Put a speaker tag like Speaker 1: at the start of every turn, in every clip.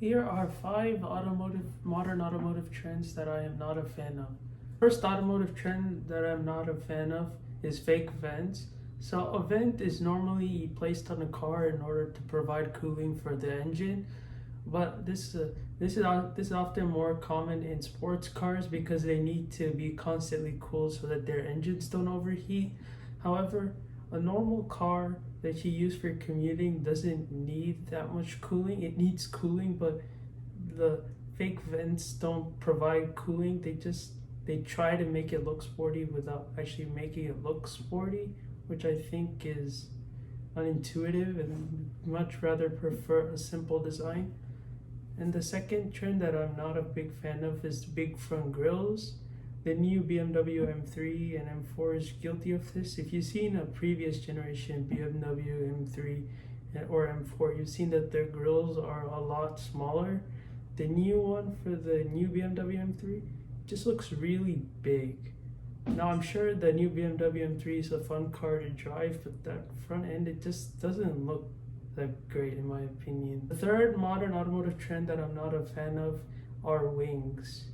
Speaker 1: Here are five modern automotive trends that I am not a fan of. First automotive trend that I'm not a fan of is fake vents. So a vent is normally placed on a car in order to provide cooling for the engine, but this is often more common in sports cars because they need to be constantly cooled so that their engines don't overheat. However, a normal car that you use for commuting doesn't need that much cooling. It needs cooling, but the fake vents don't provide cooling. They try to make it look sporty without actually making it look sporty, which I think is unintuitive and much rather prefer a simple design. And the second trend that I'm not a big fan of is big front grills. The new BMW M3 and M4 is guilty of this. If you've seen a previous generation BMW M3 or M4, you've seen that their grills are a lot smaller. The new one for the new BMW M3 just looks really big. Now I'm sure the new BMW M3 is a fun car to drive, but that front end, it just doesn't look that great in my opinion. The third modern automotive trend that I'm not a fan of are wings.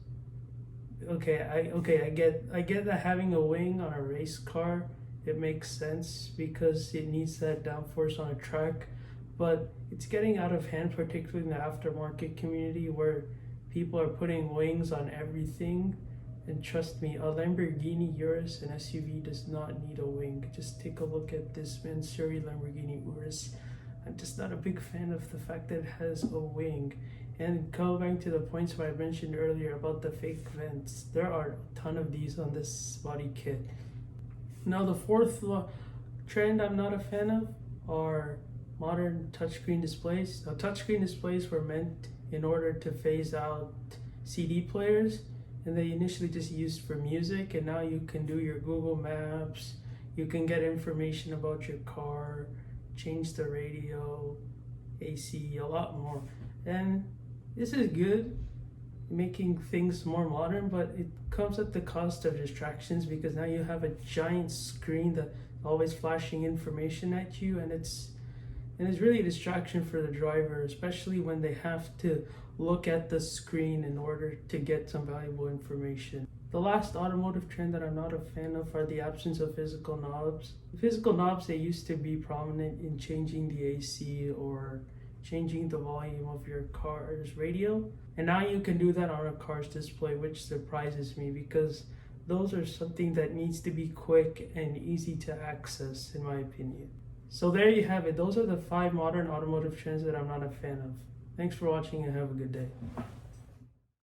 Speaker 1: I get that having a wing on a race car, it makes sense because it needs that downforce on a track, but it's getting out of hand, particularly in the aftermarket community where people are putting wings on everything. And trust me, a Lamborghini Urus, an SUV, does not need a wing. Just take a look at this Mansouri Lamborghini Urus. I'm just not a big fan of the fact that it has a wing. And going back to the points I mentioned earlier about the fake vents, there are a ton of these on this body kit. Now the fourth trend I'm not a fan of are modern touchscreen displays. Now touchscreen displays were meant in order to phase out CD players, and they initially just used for music, and now you can do your Google Maps, you can get information about your car, change the radio, AC, a lot more. And this is good, making things more modern, but it comes at the cost of distractions because now you have a giant screen that always flashing information at you, and it's really a distraction for the driver, especially when they have to look at the screen in order to get some valuable information. The last automotive trend that I'm not a fan of are the absence of physical knobs. Physical knobs, they used to be prominent in changing the AC or changing the volume of your car's radio. And now you can do that on a car's display, which surprises me because those are something that needs to be quick and easy to access, in my opinion. So there you have it. Those are the five modern automotive trends that I'm not a fan of. Thanks for watching and have a good day.